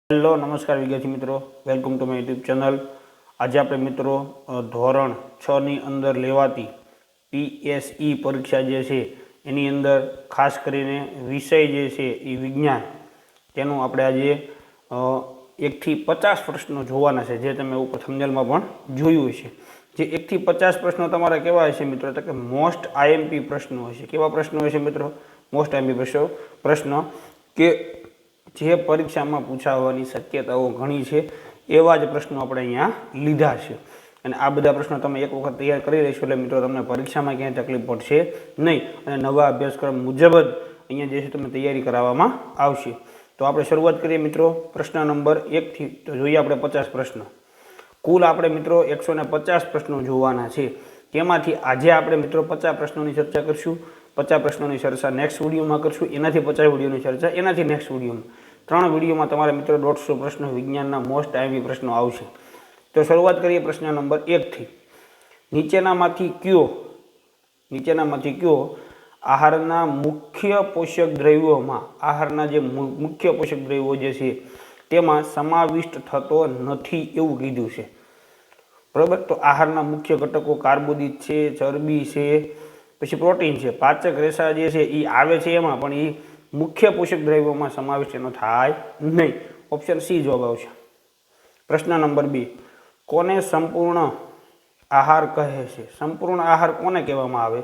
Hello નમસ્કાર વિદ્યાર્થી મિત્રો, welcome to my YouTube channel. આજે આપણે મિત્રો ધોરણ 6 ની અંદર લેવાતી PSE પરીક્ષા જે છે એની અંદર ખાસ કરીને વિષય જે છે એ વિજ્ઞાન, તેનું આપણે આજે 1 થી 50 પ્રશ્નો જોવાના છે, જે તમે ઉપર થંબનેલમાં પણ જોયું છે. જે 1 થી 50 પ્રશ્નો તમારા કેવા હશે મિત્રો, તો કે મોસ્ટ IMP પ્રશ્નો હશે. કેવા પ્રશ્નો હશે મિત્રો? મોસ્ટ IMP પ્રશ્નો કે જે પરીક્ષામાં પૂછાવાની શક્યતાઓ ઘણી છે એવા જ પ્રશ્નો આપણે અહીંયા લીધા છે. અને આ બધા પ્રશ્નો તમે એક વખત તૈયાર કરી લેશો એટલે મિત્રો તમને પરીક્ષામાં ક્યાંય તકલીફ પડશે નહીં, અને નવા અભ્યાસક્રમ મુજબ જ અહીંયા જે છે તમને તૈયારી કરાવવામાં આવશે. તો આપણે શરૂઆત કરીએ મિત્રો પ્રશ્ન નંબર 1 થી. તો જોઈએ આપણે 50 પ્રશ્નો. કુલ આપણે મિત્રો 150 પ્રશ્નો જોવાના છે. તેમાંથી આજે આપણે મિત્રો 50 પ્રશ્નોની ચર્ચા કરીશું. 50 પ્રશ્નોની ચર્ચા નેક્સ્ટ વિડીયોમાં કરીશું. એનાથી 50 વિડીયોની ચર્ચા એનાથી નેક્સ્ટ વિડીયોમાં. 3 વિડીયોમાં તમારા મિત્રો 150 પ્રશ્નો વિજ્ઞાનના મોસ્ટ IMP પ્રશ્નો આવશે. તો શરૂઆત કરીએ પ્રશ્ન નંબર 1 થી. નીચેનામાંથી કયો આહારના મુખ્ય પોષક દ્રવ્યોમાં, આહારના જે મુખ્ય પોષક દ્રવ્યો જે છે તેમાં સમાવિષ્ટ થતો નથી એવું કીધું છે. બરાબર. તો આહારના મુખ્ય ઘટકો કાર્બોદિત છે, ચરબી છે, પછી પ્રોટીન છે. પાચક રેસા જે છે એ આવે છે એમાં, પણ એ મુખ્ય પોષક દ્રવ્યોમાં સમાવેશ એનો થાય નહીં. ઓપ્શન સી જવાબ આવશે. પ્રશ્ન નંબર 2. કોને સંપૂર્ણ આહાર કહે છે? સંપૂર્ણ આહાર કોને કહેવામાં આવે?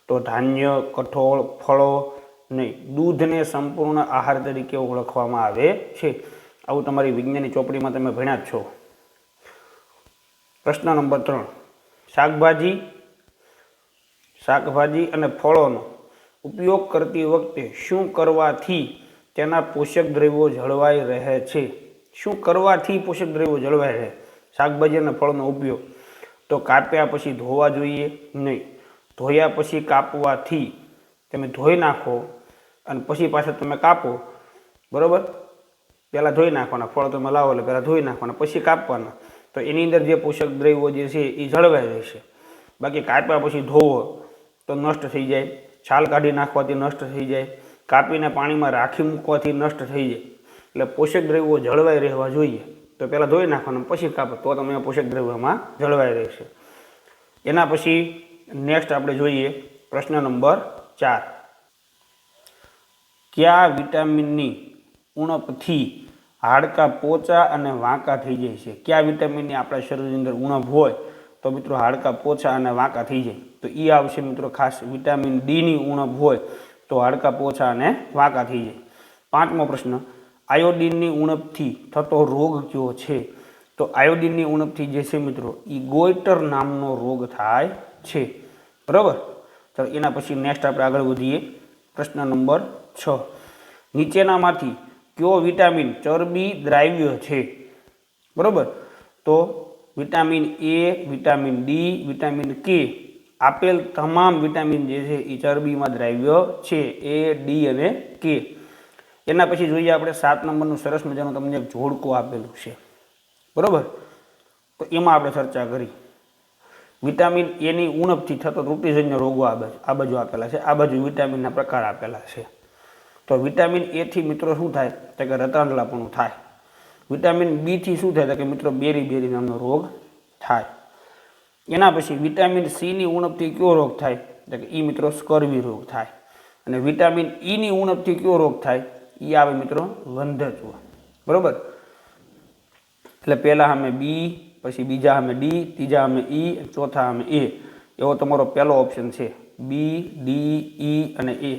તો ધાન્ય, કઠોળ, ફળો નહીં. દૂધને સંપૂર્ણ આહાર તરીકે ઓળખવામાં આવે છે. આવું તમારી વિજ્ઞાનની ચોપડીમાં તમે ભણ્યા જ છો. પ્રશ્ન નંબર 3. શાકભાજી અને ફળોનો ઉપયોગ કરતી વખતે શું કરવાથી તેના પોષક દ્રવ્યો જળવાઈ રહે છે? શું કરવાથી પોષક દ્રવ્યો જળવાઈ રહે? શાકભાજી અને ફળનો ઉપયોગ. તો કાપ્યા પછી ધોવા જોઈએ નહીં. ધોયા પછી કાપવાથી, તમે ધોઈ નાખો અને પછી પાછા તમે કાપો, બરાબર. પહેલાં ધોઈ નાખવાના, ફળ તમે લાવો એટલે પહેલાં ધોઈ નાખવાના, પછી કાપવાના. તો એની અંદર જે પોષક દ્રવ્યો જે છે એ જળવાઈ રહેશે. બાકી કાપ્યા પછી ધોવો તો નષ્ટ થઈ જાય, છાલ કાઢી નાખવાથી નષ્ટ થઈ જાય, કાપીને પાણીમાં રાખી મૂકવાથી નષ્ટ થઈ જાય. એટલે પોષક દ્રવ્યો જળવાઈ રહેવા જોઈએ. તો પહેલાં ધોઈ નાખવાનું, પછી કાપો, તો તમે પોષક દ્રવ્યોમાં જળવાઈ રહેશે. એના પછી નેક્સ્ટ આપણે જોઈએ પ્રશ્ન નંબર 4. કયા વિટામિનની ઉણપથી હાડકાં પોચા અને વાંકા થઈ જાય છે? કયા વિટામિનની આપણા શરીરની અંદર ઉણપ હોય તો મિત્રો હાડકાં પોચા અને વાંકા થઈ જાય? તો એ આવશે મિત્રો ખાસ વિટામિન ડીની ઉણપ હોય તો હાડકાં પોચા અને વાંકા થઈ જાય. 5મો પ્રશ્ન. આયોડિનની ઉણપથી થતો રોગ કયો છે? તો આયોડિનની ઉણપથી જે છે મિત્રો એ ગોઈટર નામનો રોગ થાય છે. બરાબર. તો એના પછી નેક્સ્ટ આપણે આગળ વધીએ. પ્રશ્ન નંબર 6. નીચેનામાંથી કયો વિટામિન ચરબી દ્રાવ્ય છે? બરાબર. તો vitamin A, vitamin D, vitamin K, આપેલ તમામ વિટામિન જે છે એ ચરબીમાં દ્રાવ્ય છે. A, D અને K. એના પછી જોઈએ આપણે 7 નંબરનું સરસ મજાનું તમને એક જોડકું આપેલું છે. બરાબર. તો એમાં આપણે ચર્ચા કરી. વિટામિન એની ઉણપથી થતો ત્રુટિજન્ય રોગો આ બાજુ આપેલા છે, આ બાજુ વિટામિનના પ્રકાર આપેલા છે. તો વિટામિન A થી મિત્રો શું થાય તો કે રતાંતળાપણું થાય. વિટામિન B થી શું થાય તો કે મિત્રો બેરી નામનો રોગ થાય. એના પછી વિટામિન C ની ઉણપથી કયો રોગ થાય તો કે એ મિત્રો સ્કર્વી રોગ થાય. અને વિટામિન E ની ઉણપથી કયો રોગ થાય? એ આવે મિત્રો વંધત્વ. બરાબર. એટલે પહેલા અમે B, પછી બીજા અમે D, ત્રીજા અમે E, ચોથા અમે A. એવો તમારો પહેલો ઓપ્શન છે. B, D, E અને A.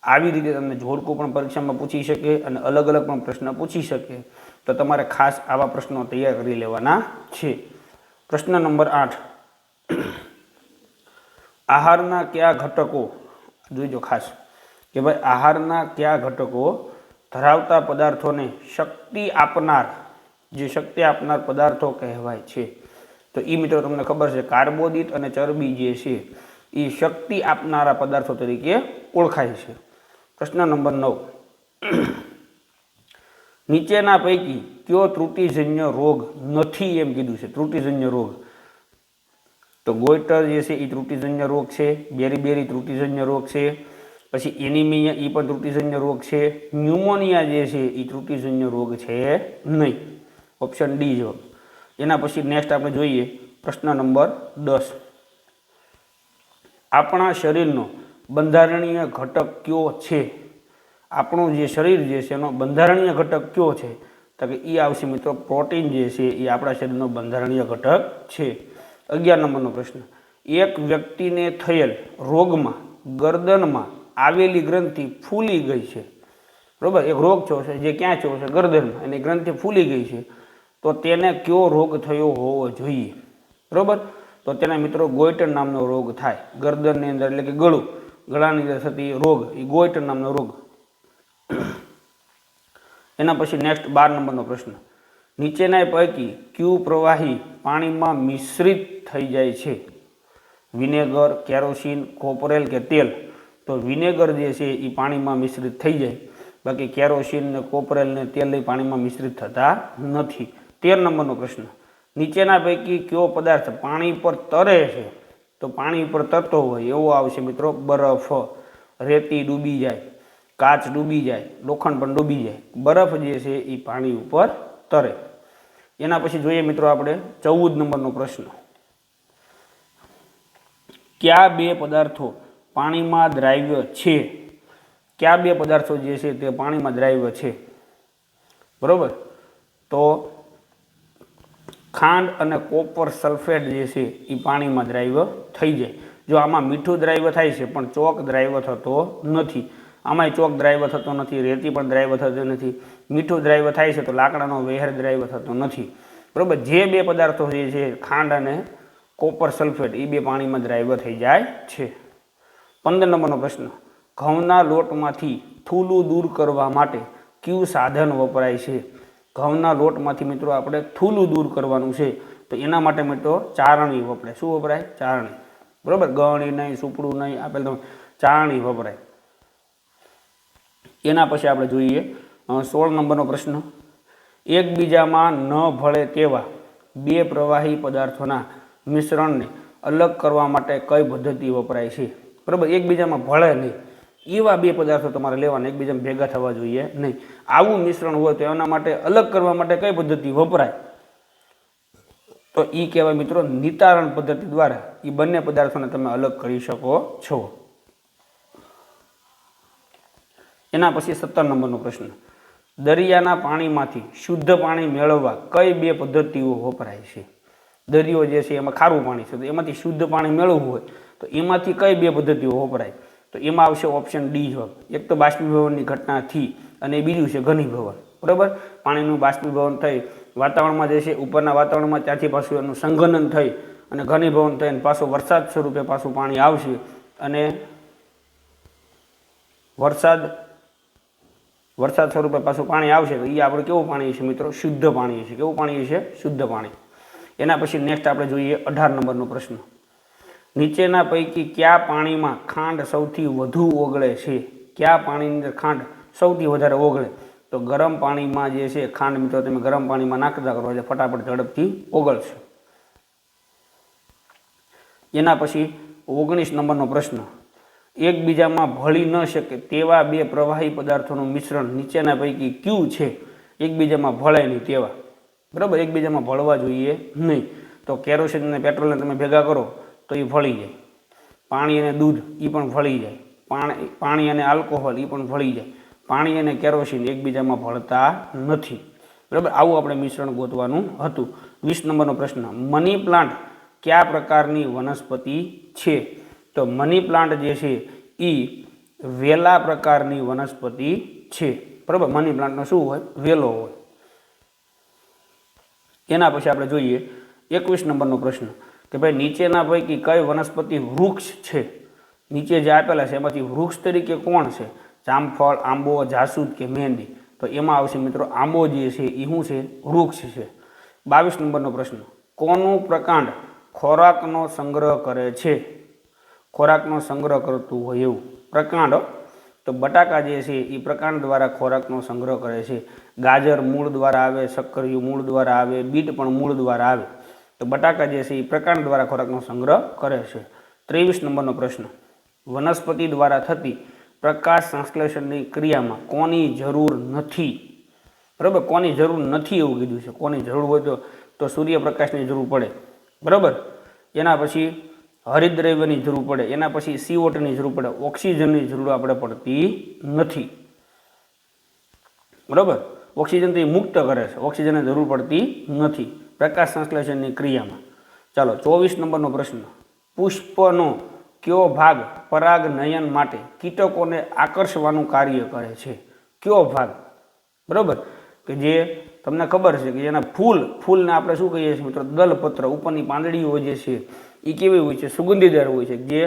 આવી રીતે તમને જોડકું પણ પરીક્ષામાં પૂછી શકે અને અલગ અલગ પણ પ્રશ્ન પૂછી શકે. તો તમારે ખાસ આવા પ્રશ્નો તૈયાર કરી લેવાના છે. પ્રશ્ન નંબર 8. આહારના કયા ઘટકો, જોઈજો ખાસ કે ભાઈ આહારના કયા ઘટકો ધરાવતા પદાર્થોને શક્તિ આપનાર પદાર્થો કહેવાય છે? તો એ મિત્રો તમને ખબર છે કાર્બોદિત અને ચરબી જે છે એ શક્તિ આપનારા પદાર્થો તરીકે ઓળખાય છે. પ્રશ્ન નંબર 9. નીચેના પૈકી કયો ત્રુટિજન્ય રોગ નથી એમ કીધું છે? ત્રુટિજન્ય રોગ. તો ગોઈટર જે છે એ ત્રુટિજન્ય રોગ છે, બેરી ત્રુટિજન્ય રોગ છે, પછી એનિમિયા એ પણ ત્રુટિજન્ય રોગ છે, ન્યુમોનિયા જે છે એ ત્રુટિજન્ય રોગ છે નહીં, ઓપ્શન ડી જવાબ. એના પછી નેક્સ્ટ આપણે જોઈએ પ્રશ્ન નંબર 10. આપણા શરીરનો બંધારણીય ઘટક કયો છે? આપણું જે શરીર જે છે એનો બંધારણીય ઘટક કયો છે? તો કે એ આવશે મિત્રો પ્રોટીન જે છે એ આપણા શરીરનો બંધારણીય ઘટક છે. 11 નંબરનો પ્રશ્ન. એક વ્યક્તિને થયેલ રોગમાં ગરદનમાં આવેલી ગ્રંથિ ફૂલી ગઈ છે, બરાબર? એક રોગ થયો છે જે ક્યાં થયો છે? ગરદનમાં, અને ગ્રંથિ ફૂલી ગઈ છે, તો તેને કયો રોગ થયો હોવો જોઈએ? બરાબર? તો તેના મિત્રો ગોઈટર નામનો રોગ થાય. ગરદનની અંદર એટલે કે ગળાની અંદર થતી રોગ એ ગોઈટર નામનો રોગ. એના પછી નેક્સ્ટ 12 નંબરનો પ્રશ્ન. નીચેના પૈકી કયું પ્રવાહી પાણીમાં મિશ્રિત થઈ જાય છે? વિનેગર, કેરોસીન, કોપરેલ કે તેલ? તો વિનેગર જે છે એ પાણીમાં મિશ્રિત થઈ જાય, બાકી કેરોસીન ને કોપરેલ ને તેલ એ પાણીમાં મિશ્રિત થતા નથી. 13 નંબરનો પ્રશ્ન. નીચેના પૈકી કયો પદાર્થ પાણી પર તરે છે? તો પાણી પર તરતો હોય એવો આવશે મિત્રો બરફ. રેતી ડૂબી જાય, કાચ ડૂબી જાય, લોખંડ પણ ડૂબી જાય, બરફ જે છે એ પાણી ઉપર તરે. એના પછી જોઈએ મિત્રો આપણે 14 નંબરનો પ્રશ્ન. કયા બે પદાર્થો પાણીમાં દ્રાવ્ય છે? કયા બે પદાર્થો જે છે તે પાણીમાં દ્રાવ્ય છે? બરોબર? તો ખાંડ અને કોપર સલ્ફેટ જે છે એ પાણીમાં દ્રાવ્ય થઈ જાય. જો આમાં મીઠું દ્રાવ્ય થાય છે પણ ચોક દ્રાવ્ય થતો નથી. આમાંય ચોક દ્રાવ્ય થતો નથી, રેતી પણ દ્રાવ્ય થતી નથી. મીઠું દ્રાવ્ય થાય છે તો લાકડાનો વહેર દ્રાવ્ય થતો નથી. બરાબર? જે બે પદાર્થો જે છે ખાંડ અને કોપર સલ્ફેટ એ બે પાણીમાં દ્રાવ્ય થઈ જાય છે. 15 નંબરનો પ્રશ્ન. ઘઉંના લોટમાંથી થૂલું દૂર કરવા માટે કયું સાધન વપરાય છે? ઘઉંના લોટમાંથી મિત્રો આપણે થૂલું દૂર કરવાનું છે તો એના માટે મિત્રો ચારણી વપરાય. શું વપરાય? ચારણી. બરાબર? ગળણી નહીં, સુપડું નહીં, આપેલ તમે ચારણી વપરાય. એના પછી આપણે જોઈએ 16 નંબરનો પ્રશ્ન. એકબીજામાં ન ભળે તેવા બે પ્રવાહી પદાર્થોના મિશ્રણને અલગ કરવા માટે કઈ પદ્ધતિ વપરાય છે? બરાબર? એકબીજામાં ભળે નહીં એવા બે પદાર્થો તમારે લેવાના, એકબીજામાં ભેગા થવા જોઈએ નહીં. આવું મિશ્રણ હોય તો એના માટે અલગ કરવા માટે કઈ પદ્ધતિ વપરાય? તો એ કહેવાય મિત્રો નિતારણ પદ્ધતિ દ્વારા એ બંને પદાર્થોને તમે અલગ કરી શકો છો. એના પછી 17 નંબરનો પ્રશ્ન. દરિયાના પાણીમાંથી શુદ્ધ પાણી મેળવવા કઈ બે પદ્ધતિઓ વપરાય છે? દરિયો જે છે એમાં ખારું પાણી છે, તો એમાંથી શુદ્ધ પાણી મેળવવું હોય તો એમાંથી કઈ બે પદ્ધતિઓ વપરાય? તો એમાં આવશે ઓપ્શન ડી જવાબ. એક તો બાષ્પીભવનની ઘટનાથી અને બીજું છે ઘનીભવન. બરાબર? પાણીનું બાષ્પીભવન થઈ વાતાવરણમાં જે છે ઉપરના વાતાવરણમાં ત્યાંથી પાછું એનું સંઘનન થઈ અને ઘનીભવન થઈને પાછું વરસાદ સ્વરૂપે પાછું પાણી આવશે અને વરસાદ સ્વરૂપે પાછું પાણી આવશે તો એ આપણે કેવું પાણી છે મિત્રો? શુદ્ધ પાણી છે. કેવું પાણી છે? શુદ્ધ પાણી. એના પછી નેક્સ્ટ આપણે જોઈએ 18 નંબરનો પ્રશ્ન. નીચેના પૈકી કયા પાણીમાં ખાંડ સૌથી વધુ ઓગળે છે? કયા પાણીની અંદર ખાંડ સૌથી વધારે ઓગળે? તો ગરમ પાણીમાં જે છે ખાંડ મિત્રો તમે ગરમ પાણીમાં નાખતા કરો એટલે ફટાફટ ઝડપથી ઓગળશે. એના પછી 19 નંબરનો પ્રશ્ન. એકબીજામાં ભળી ન શકે તેવા બે પ્રવાહી પદાર્થોનું મિશ્રણ નીચેના પૈકી કયું છે? એકબીજામાં ભળે નહીં તેવા. બરાબર? એકબીજામાં ભળવા જોઈએ નહીં. તો કેરોસીન અને પેટ્રોલને તમે ભેગા કરો તો એ ભળી જાય. પાણી અને દૂધ એ પણ ભળી જાય. પાણી અને આલ્કોહોલ એ પણ ભળી જાય. પાણી અને કેરોસીન એકબીજામાં ભળતા નથી. બરાબર? આવું આપણે મિશ્રણ ગોતવાનું હતું. 20 નંબરનો પ્રશ્ન. મની પ્લાન્ટ કયા પ્રકારની વનસ્પતિ છે? તો મની પ્લાન્ટ જે છે એ વેલા પ્રકારની વનસ્પતિ છે. બરાબર? મની પ્લાન્ટનો શું હોય? વેલો હોય. એના પછી આપણે જોઈએ 21 નંબરનો પ્રશ્ન કે ભાઈ નીચેના પૈકી કઈ વનસ્પતિ વૃક્ષ છે? નીચે જે આપેલા છે એમાંથી વૃક્ષ તરીકે કોણ છે? જામફળ, આંબો, જાસૂદ કે મહેંદી? તો એમાં આવશે મિત્રો આંબો જે છે એ શું છે? વૃક્ષ છે. 22 નંબરનો પ્રશ્ન. કોનું પ્રકાંડ ખોરાકનો સંગ્રહ કરે છે? ખોરાકનો સંગ્રહ કરતું હોય એવું પ્રકાંડ. તો બટાકા જે છે એ પ્રકાંડ દ્વારા ખોરાકનો સંગ્રહ કરે છે. ગાજર મૂળ દ્વારા આવે, શક્કરિયું મૂળ દ્વારા આવે, બીટ પણ મૂળ દ્વારા આવે. તો બટાકા જે છે એ પ્રકાંડ દ્વારા ખોરાકનો સંગ્રહ કરે છે. 23 નંબરનો પ્રશ્ન. વનસ્પતિ દ્વારા થતી પ્રકાશ સંશ્લેષણની ક્રિયામાં કોની જરૂર નથી? બરાબર, કોની જરૂર નથી એવું કીધું છે. કોની જરૂર હોય તો સૂર્યપ્રકાશની જરૂર પડે. બરાબર, એના પછી હરિતદ્રવ્યની જરૂર પડે, એના પછી CO2ની જરૂર પડે, ઓક્સિજનની જરૂર આપણે પડતી નથી. બરાબર, ઓક્સિજન તો એ મુક્ત કરે છે, ઓક્સિજનની જરૂર પડતી નથી પ્રકાશ સંશ્લેષણની ક્રિયામાં. ચાલો 24 નંબરનો પ્રશ્ન. પુષ્પનો કયો ભાગ પરાગનયન માટે કીટકોને આકર્ષવાનું કાર્ય કરે છે? કયો ભાગ? બરાબર, કે જે તમને ખબર છે કે એના ફૂલને આપણે શું કહીએ છીએ મિત્રો? દલપત્ર. ઉપરની પાંદડીઓ જે છે એ કેવી હોય છે? સુગંધીદાર હોય છે. જે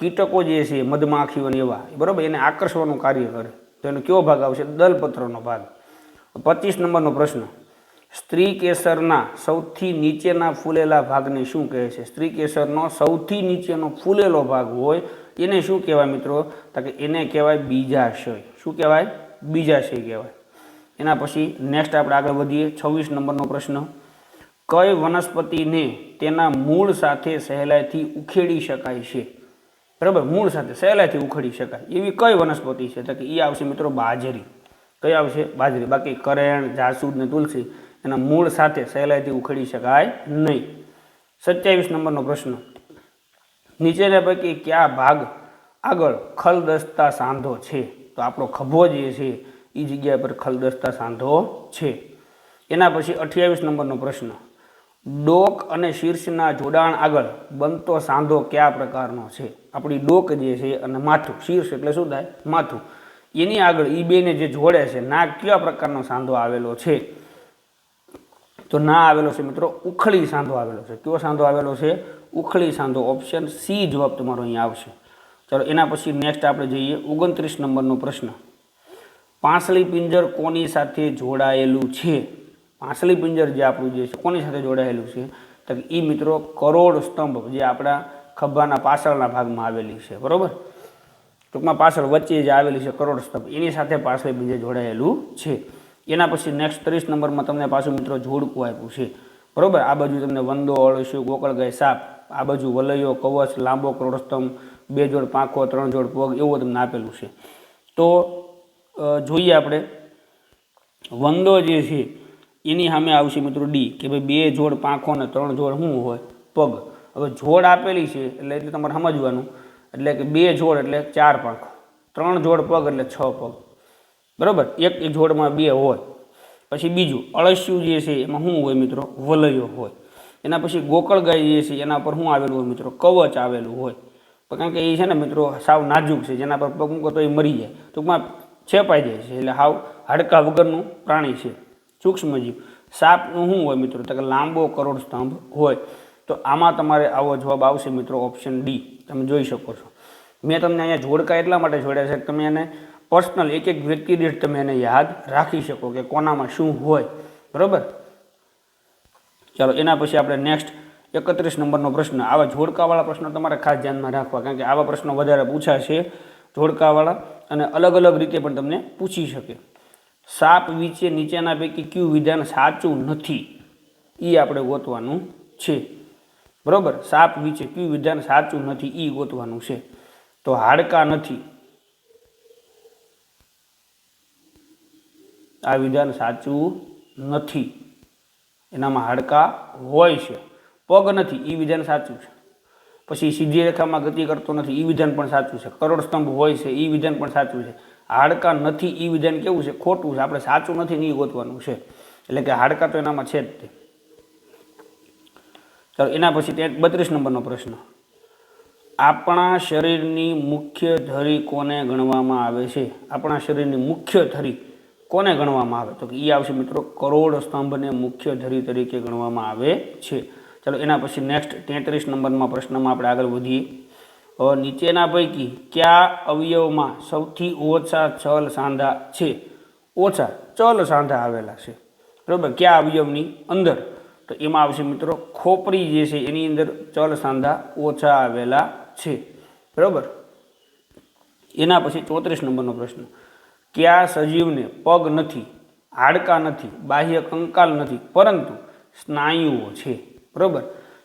કીટકો જે છે મધમાખીઓ એવા, બરાબર, એને આકર્ષવાનું કાર્ય કરે. તો એનો કયો ભાગ આવશે? દલપત્રનો ભાગ. 25 નંબરનો પ્રશ્ન. સ્ત્રી કેસરના સૌથી નીચેના ફૂલેલા ભાગને શું કહે છે? સ્ત્રી કેસરનો સૌથી નીચેનો ફૂલેલો ભાગ હોય એને શું કહેવાય મિત્રો? તો કે એને કહેવાય બીજાશય. શું કહેવાય? બીજાશય કહેવાય. એના પછી નેક્સ્ટ આપણે આગળ વધીએ. 26 નંબરનો પ્રશ્ન. કઈ વનસ્પતિને તેના મૂળ સાથે સહેલાઈથી ઉખેડી શકાય છે? બરાબર, મૂળ સાથે સહેલાઈથી ઉખેડી શકાય એવી કઈ વનસ્પતિ છે? તો કે એ આવશે મિત્રો બાજરી. કઈ આવશે? બાજરી. બાકી કરેણ, જાસૂદ ને તુલસી એના મૂળ સાથે સહેલાઈથી ઉખેડી શકાય નહીં. 27 નંબરનો પ્રશ્ન. નીચેના પૈકી કયા ભાગ આગળ ખલદસ્તા સાંધો છે? તો આપણો ખભો જે છે એ જગ્યા પર ખલદસ્તા સાંધો છે. એના પછી 28 નંબરનો પ્રશ્ન. ડોક અને શીર્ષના જોડાણ આગળ બનતો સાંધો કયા પ્રકારનો છે? આપણી ડોક જે છે અને માથું, શીર્ષ એટલે શું થાય? માથું. એની આગળ એ બેને જે જોડે છે ના કયા પ્રકારનો સાંધો આવેલો છે? તો ના આવેલો છે મિત્રો ઉખળી સાંધો આવેલો છે. કયો સાંધો આવેલો છે? ઉખળી સાંધો. ઓપ્શન સી જવાબ તમારો અહીંયા આવશે. ચાલો એના પછી નેક્સ્ટ આપણે જઈએ 29 નંબરનો પ્રશ્ન. પાંસળી પિંજર કોની સાથે જોડાયેલું છે? પાંસળી પિંજર જે આપણું જે છે કોની સાથે જોડાયેલું છે? તો એ મિત્રો કરોડ સ્તંભ જે આપણા ખભાના પાછળના ભાગમાં આવેલી છે. બરોબર, ટૂંકમાં પાછળ વચ્ચે જે આવેલી છે કરોડ સ્તંભ, એની સાથે પાંસળી પિંજર જોડાયેલું છે. એના પછી નેક્સ્ટ 30 નંબરમાં તમને પાછું મિત્રો જોડકું આપ્યું છે. બરોબર, આ બાજુ તમને વંદો, અળસિયું, ગોકળગાય, સાપ, આ બાજુ વલયો, કવચ, લાંબો કરોડસ્તંભ, 2 જોડ પાંખો, 3 જોડ પગ, એવું તમને આપેલું છે. તો જોઈએ આપણે વંદો જે છે એની સામે આવશે મિત્રો ડી, કે ભાઈ 2 જોડ પાંખો ને 3 જોડ શું હોય? પગ. હવે જોડ આપેલી છે એટલે તમારે સમજવાનું, એટલે કે 2 જોડ એટલે 4 પાંખો, 3 જોડ પગ એટલે 6 પગ. બરાબર, એક જોડમાં 2 હોય. પછી બીજું અળસિયું જે છે એમાં શું હોય મિત્રો? વલયો હોય. એના પછી ગોકળગાય જે છે એના પર શું આવેલું હોય મિત્રો? કવચ આવેલું હોય. કારણ કે એ છે ને મિત્રો સાવ નાજુક છે, જેના પર પગ મૂકો તો એ મરી જાય, ટૂંકમાં છેપાઈ જાય છે, એટલે હાવ હાડકા વગરનું પ્રાણી છે, સૂક્ષ્મજીવ. સાપનું શું હોય મિત્રો? તો કે લાંબો કરોડ સ્તંભ હોય. તો આમાં તમારે આવો જવાબ આવશે મિત્રો ઓપ્શન ડી. તમે જોઈ શકો છો. મેં તમને અહીંયા જોડકા એટલા માટે જોડ્યા છે કે તમે એને પર્સનલ એક વ્યક્તિ દીઠ તમે એને યાદ રાખી શકો કે કોનામાં શું હોય. બરાબર, ચાલો એના પછી આપણે નેક્સ્ટ 31 નંબરનો પ્રશ્ન. આવા જોડકાવાળા પ્રશ્નો તમારે ખાસ ધ્યાનમાં રાખવા, કારણ કે આવા પ્રશ્નો વધારે પૂછાશે જોડકાવાળા, અને અલગ અલગ રીતે પણ તમને પૂછી શકે. સાપ વિશે નીચેના પૈકી કયું વિધાન સાચું નથી? એ આપણે ગોતવાનું છે. બરાબર, સાપ વિશે કયું વિધાન સાચું નથી એ ગોતવાનું છે. તો હાડકા નથી, આ વિધાન સાચું નથી. એનામાં હાડકા હોય છે. પગ નથી, એ વિધાન સાચું છે. પછી સીધી રેખામાં ગતિ કરતો નથી, એ વિધાન પણ સાચું છે. કરોડ સ્તંભ હોય છે, એ વિધાન પણ સાચું છે. હાડકા નથી, એ વિધાન કેવું છે? ખોટું છે. આપણે સાચું નથી ને એ ગોતવાનું છે. એટલે કે હાડકા તો એનામાં છે જ તે. ચાલો એના પછી 32 નંબરનો પ્રશ્ન. આપણા શરીરની મુખ્ય ધરી કોને ગણવામાં આવે છે? આપણા શરીરની મુખ્ય ધરી કોને ગણવામાં આવે? તો એ આવશે મિત્રો કરોડ સ્તંભને મુખ્ય ધરી તરીકે ગણવામાં આવે છે. ચાલો એના પછી નેક્સ્ટ 33 નંબરમાં પ્રશ્નમાં આપણે આગળ વધીએ. નીચેના પૈકી કયા અવયવમાં સૌથી ઓછા ચલ સાંધા છે? ઓછા ચલ સાંધા આવેલા છે. બરાબર, કયા અવયવની અંદર? તો એમાં આવશે મિત્રો ખોપરી જે છે એની અંદર ચલ સાંધા ઓછા આવેલા છે. બરાબર, એના પછી 34 નંબરનો પ્રશ્ન. કયા સજીવને પગ નથી, હાડકા નથી, બાહ્ય કંકાલ નથી, પરંતુ સ્નાયુઓ છે? બરાબર,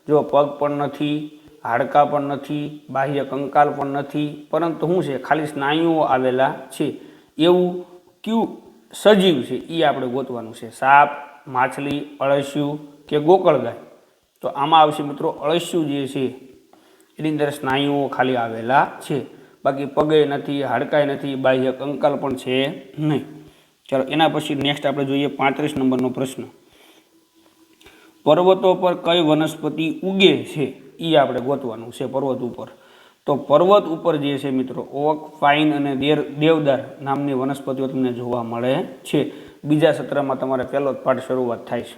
જો પગ પણ નથી, હાડકાં પણ નથી, બાહ્ય કંકાલ પણ નથી, પરંતુ શું છે ખાલી સ્નાયુઓ આવેલા છે એવું કયું સજીવ છે એ આપણે ગોતવાનું છે. સાપ, માછલી, અળસિયું કે ગોકળગાય? તો આમાં આવશે મિત્રો અળસિયું જે છે એની અંદર સ્નાયુઓ ખાલી આવેલા છે, બાકી પગે નથી, હાડકાંય નથી, બાહ્ય કંકાલ પણ છે નહીં. ચાલો એના પછી નેક્સ્ટ આપણે જોઈએ 35 નંબરનો પ્રશ્ન. પર્વતો પર કઈ વનસ્પતિ ઉગે છે એ આપણે ગોતવાનું છે પર્વત ઉપર. તો પર્વત ઉપર જે છે મિત્રો ઓક, પાઇન અને દેવદાર નામની વનસ્પતિઓ તમને જોવા મળે છે. બીજા સત્રમાં તમારે પહેલો જ પાઠ શરૂઆત થાય છે.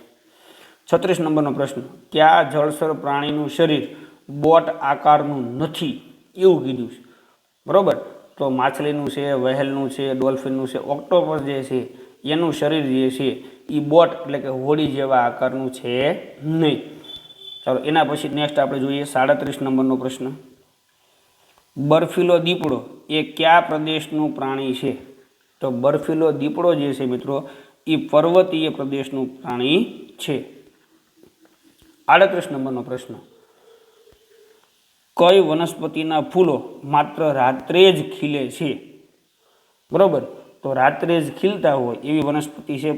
36 નંબરનો પ્રશ્ન. કયા જળચર પ્રાણીનું શરીર બોટ આકારનું નથી એવું કીધું છે? બરોબર, તો માછલીનું છે, વહેલનું છે, ડોલ્ફિનનું છે, ઓક્ટોપસ જે છે એનું શરીર જે છે એ બોટ એટલે કે હોડી જેવા આકારનું છે નહીં. ચાલો એના પછી નેક્સ્ટ આપણે જોઈએ 37 નંબરનો પ્રશ્ન. બર્ફીલો દીપડો એ કયા પ્રદેશનું પ્રાણી છે? તો બર્ફીલો દીપડો જે છે મિત્રો એ પર્વતીય પ્રદેશનું પ્રાણી છે. 38 નંબરનો પ્રશ્ન. કઈ વનસ્પતિના ફૂલો માત્ર રાત્રે જ ખીલે છે? બરોબર, તો રાત્રે જ ખીલતા હોય એવી વનસ્પતિ છે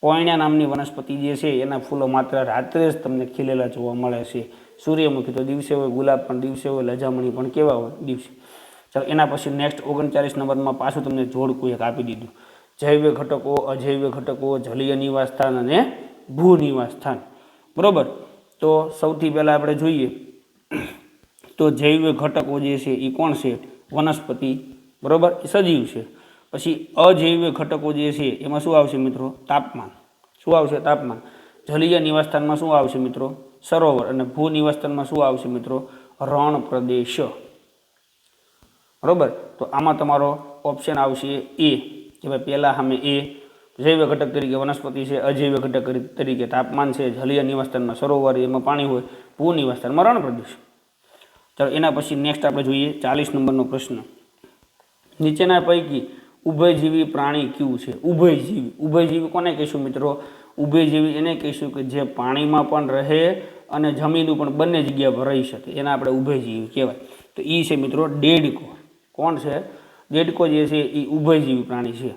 પોયણા નામની વનસ્પતિ જે છે એના ફૂલો માત્ર રાત્રે જ તમને ખીલેલા જોવા મળે છે. સૂર્યમુખી તો દિવસે હોય, ગુલાબ પણ દિવસે હોય, લજામણી પણ કેવા હોય દિવસે. ચાલો એના પછી નેક્સ્ટ 39 નંબરમાં પાછું તમને જોડકું એક આપી દીધું. જૈવ ઘટકો, અજૈવ ઘટકો, જલીય નિવાસ સ્થાન અને ભૂ નિવાસ સ્થાન. બરોબર, તો સૌથી પહેલાં આપણે જોઈએ તો જૈવ ઘટકો જે છે એ કોણ છે? વનસ્પતિ. બરોબર, એ સજીવ છે. પછી અજૈવ ઘટકો જે છે એમાં શું આવશે મિત્રો? તાપમાન. શું આવશે? તાપમાન. જલીય નિવાસ સ્થાનમાં શું આવશે મિત્રો? સરોવર. અને ભૂ નિવાસ સ્થાનમાં શું આવશે મિત્રો? રણ પ્રદેશ. બરોબર, તો આમાં તમારો ઓપ્શન આવશે એ, કે ભાઈ પહેલાં સામે એ જૈવ ઘટક તરીકે વનસ્પતિ છે, અજૈવ ઘટક તરીકે તાપમાન છે, જલીય નિવાસ સ્થાનમાં સરોવર એમાં પાણી હોય, ભૂ નિવાસ સ્થાનમાં રણ પ્રદેશ. ચાલો એના પછી નેક્સ્ટ આપણે જોઈએ 40 નંબરનો પ્રશ્ન. નીચેના પૈકી ઉભયજીવી પ્રાણી કયું છે? ઉભયજીવી કોને કહીશું મિત્રો? ઉભયજીવી એને કહીશું કે જે પાણીમાં પણ રહે અને જમીન પણ બંને જગ્યા પર રહી શકે, એના આપણે ઉભયજીવી કહેવાય. તો એ છે મિત્રો દેડકો. કોણ છે? દેડકો જે છે એ ઉભયજીવી પ્રાણી છે.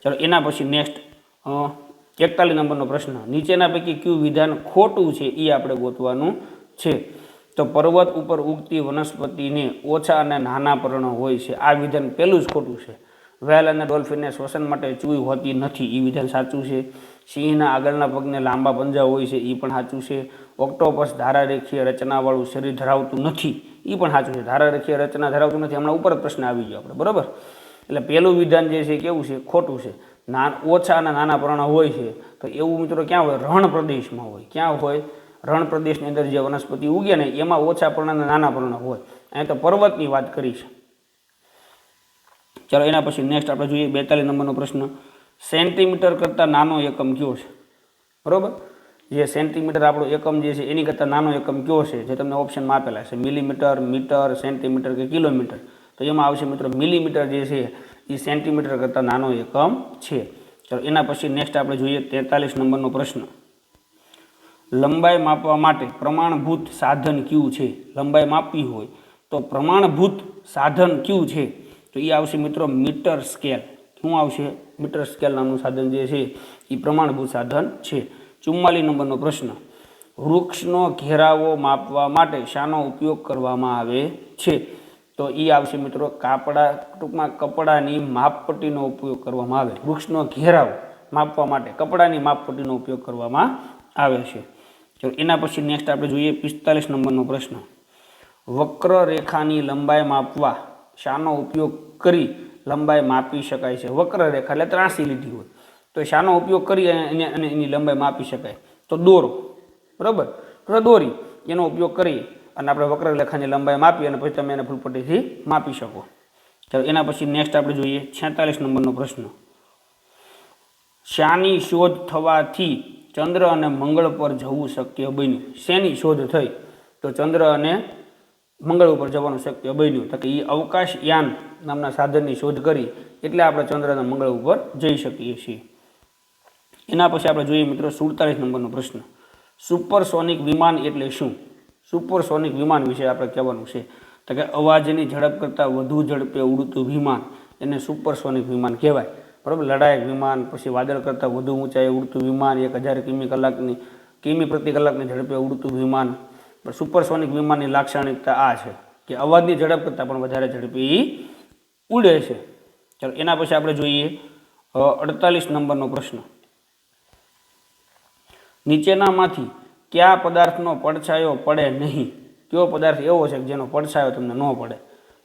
ચાલો એના પછી નેક્સ્ટ 41 નંબરનો પ્રશ્ન. નીચેના પૈકી કયું વિધાન ખોટું છે એ આપણે ગોતવાનું છે. તો પર્વત ઉપર ઉગતી વનસ્પતિને ઓછા અને નાના પર્ણ હોય છે. આ વિધાન પહેલું જ ખોટું છે. વ્હેલ અને ડોલ્ફિનને શ્વસન માટે ચૂઈ હોતી નથી, એ વિધાન સાચું છે. સિંહના આગળના પગને લાંબા પંજા હોય છે, એ પણ સાચું છે. ઓક્ટોપસ ધારારેખીય રચનાવાળું શરીર ધરાવતું નથી, એ પણ સાચું છે. ધારારેખીય રચના ધરાવતું નથી, હમણાં ઉપર પ્રશ્ન આવી ગયો આપણે. બરાબર, એટલે પહેલું વિધાન જે છે કેવું છે? ખોટું છે. ઓછા અને નાના પર્ણ હોય છે તો એવું મિત્રો ક્યાં હોય? રણ પ્રદેશમાં હોય. ક્યાં હોય? રણ પ્રદેશની અંદર જે વનસ્પતિ ઉગે ને એમાં ઓછા પર્ણ અને નાના પર્ણ હોય. અહીં તો પર્વતની વાત કરી છે. ચાલો એના પછી નેક્સ્ટ આપણે જોઈએ 42 નંબરનો પ્રશ્ન. સેન્ટીમીટર કરતાં નાનો એકમ કયો છે? બરોબર, જે સેન્ટીમીટર આપણો એકમ જે છે એની કરતાં નાનો એકમ કયો છે? જે તમને ઓપ્શનમાં આપેલા છે મિલીમીટર, મીટર, સેન્ટીમીટર કે કિલોમીટર. તો એમાં આવશે મિત્રો મિલીમીટર જે છે એ સેન્ટીમીટર કરતાં નાનો એકમ છે. ચાલો એના પછી નેક્સ્ટ આપણે જોઈએ 43 નંબરનો પ્રશ્ન. લંબાઈ માપવા માટે પ્રમાણભૂત સાધન કયું છે? લંબાઈ માપવી હોય તો પ્રમાણભૂત સાધન કયું છે? તો એ આવશે મિત્રો મીટર સ્કેલ. શું આવશે? મીટર સ્કેલ નામનું સાધન જે છે એ પ્રમાણભૂત સાધન છે. 44 નંબરનો પ્રશ્ન. વૃક્ષનો ઘેરાવો માપવા માટે શાનો ઉપયોગ કરવામાં આવે છે? તો એ આવશે મિત્રો ટૂંકમાં કપડાની માપપટ્ટીનો ઉપયોગ કરવામાં આવે. વૃક્ષનો ઘેરાવો માપવા માટે કપડાની માપપટ્ટીનો ઉપયોગ કરવામાં આવે છે. ચાલો એના પછી નેક્સ્ટ આપણે જોઈએ 45 નંબરનો પ્રશ્ન. વક્ર રેખાની લંબાઈ માપવા શાનો ઉપયોગ કરી લંબાઈ માપી શકાય છે? વક્ર રેખા એટલે ત્રાસી લીટી હોય તો શાનો ઉપયોગ કરી અને એની લંબાઈ માપી શકાય? તો દોરો. બરાબર, તો દોરી એનો ઉપયોગ કરી અને આપણે વક્ર રેખાની લંબાઈ માપી અને પછી તમે એને ફૂલપટ્ટીથી માપી શકો. ચાલો એના પછી નેક્સ્ટ આપણે જોઈએ 46 નંબરનો પ્રશ્ન. શાની શોધ થવાથી ચંદ્ર અને મંગળ પર જવું શક્ય બન્યું? શેની શોધ થઈ તો ચંદ્ર અને મંગળ ઉપર જવાનું શક્ય બન્યું? તો કે એ અવકાશયાન નામના સાધનની શોધ કરી એટલે આપણે ચંદ્ર અને મંગળ ઉપર જઈ શકીએ છીએ. એના પછી આપણે જોઈએ મિત્રો 47 નંબરનો પ્રશ્ન. સુપરસોનિક વિમાન એટલે શું? સુપરસોનિક વિમાન વિશે આપણે કહેવાનું છે. તો કે અવાજની ઝડપ કરતાં વધુ ઝડપે ઉડતું વિમાન એને સુપરસોનિક વિમાન કહેવાય. બરાબર, લડાયક વિમાન, પછી વાદળ કરતાં વધુ ઊંચાઈએ ઉડતું વિમાન, 1000 કિમી પ્રતિ કલાકની ઝડપે ઉડતું વિમાન. સુપરસોનિક વિમાનની લાક્ષણિકતા આ છે કે અવાજની ઝડપ કરતાં પણ વધારે ઝડપી ઉડે છે. ચાલો એના પછી આપણે જોઈએ 48 નંબરનો પ્રશ્ન. નીચેનામાંથી કયા પદાર્થનો પડછાયો પડે નહીં? કયો પદાર્થ એવો છે કે જેનો પડછાયો તમને ન પડે?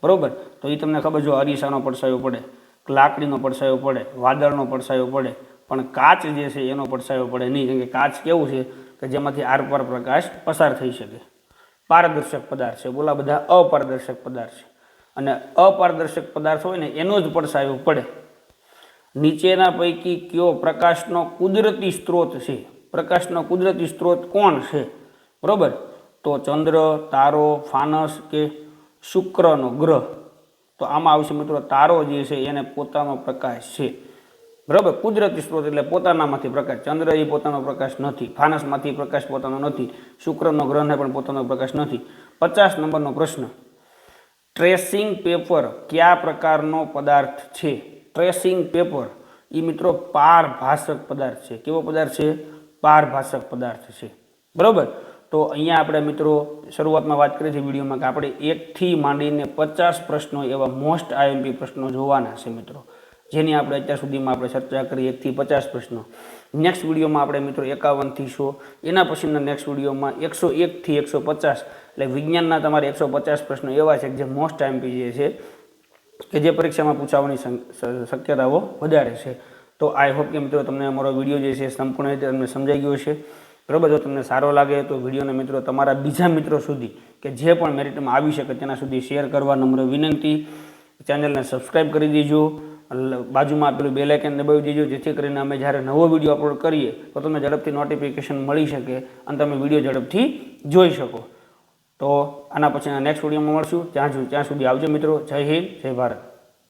બરોબર, તો એ તમને ખબર, જો અરીસાનો પડછાયો પડે, લાકડીનો પડછાયો પડે, વાદળનો પડછાયો પડે, પણ કાચ જે છે એનો પડછાયો પડે નહીં. કેમ કે કાચ કેવું છે કે જેમાંથી આરપાર પ્રકાશ પસાર થઈ શકે, પારદર્શક પદાર્થ છે. બોલા બધા અપારદર્શક પદાર્થ છે, અને અપારદર્શક પદાર્થ હોય ને એનો જ પડછાયો પડે. નીચેના પૈકી કયો પ્રકાશનો કુદરતી સ્ત્રોત છે? પ્રકાશનો કુદરતી સ્ત્રોત કોણ છે? બરોબર, તો ચંદ્ર, તારો, ફાનસ કે શુક્રનો ગ્રહ? તો આમાં આવશે મિત્રો તારો જે છે એને પોતાનો પ્રકાશ છે. બરાબર, કુદરતી સ્ત્રોત એટલે પોતાનામાંથી પ્રકાશ. ચંદ્ર એ પોતાનો પ્રકાશ નથી, ફાનસમાંથી પ્રકાશ પોતાનો નથી, શુક્રનો ગ્રહને પણ પોતાનો પ્રકાશ નથી. 50 નંબરનો પ્રશ્ન. ટ્રેસિંગ પેપર કયા પ્રકારનો પદાર્થ છે? ટ્રેસિંગ પેપર એ મિત્રો પારભાષક પદાર્થ છે. કેવો પદાર્થ છે? પારભાષક પદાર્થ છે. બરાબર, તો અહીંયા આપણે મિત્રો શરૂઆતમાં વાત કરી હતી વિડીયોમાં કે આપણે 1 થી માંડીને 50 પ્રશ્નો એવા મોસ્ટ આઈએમપી પ્રશ્નો જોવાના છે મિત્રો, જેની આપણે અત્યાર સુધીમાં આપણે ચર્ચા કરી 1 થી 50 પ્રશ્નો. નેક્સ્ટ વિડીયોમાં આપણે મિત્રો 51 થી 100, એના પછીના નેક્સ્ટ વિડીયોમાં 101 થી 150, એટલે વિજ્ઞાનના તમારે 150 પ્રશ્નો એવા છે કે જે મોસ્ટ આઈએમપી જે છે કે જે પરીક્ષામાં પૂછાવાની શક્યતાઓ વધારે છે. તો આઈ હોપ કે મિત્રો તમને અમારો વિડીયો જે છે સંપૂર્ણ રીતે તમને સમજાઈ ગયો છે. બરાબર, જો તમને સારો લાગે તો વિડીયોને મિત્રો તમારા બીજા મિત્રો સુધી કે જે પણ મેરિટમાં આવી શકે તેના સુધી શેર કરવા નમ્ર વિનંતી. ચેનલને સબસ્ક્રાઈબ કરી દેજો, બાજુમાં આપેલું બેલ આઇકન દબાવી દેજો, જેથી કરીને અમે જ્યારે નવો વિડીયો અપલોડ કરીએ તો તમને ઝડપથી નોટિફિકેશન મળી શકે અને તમે વિડીયો ઝડપથી જોઈ શકો. તો આના પછીના નેક્સ્ટ વિડીયોમાં મળશું. ત્યાં સુધી આવજો મિત્રો. જય હિન્દ, જય ભારત.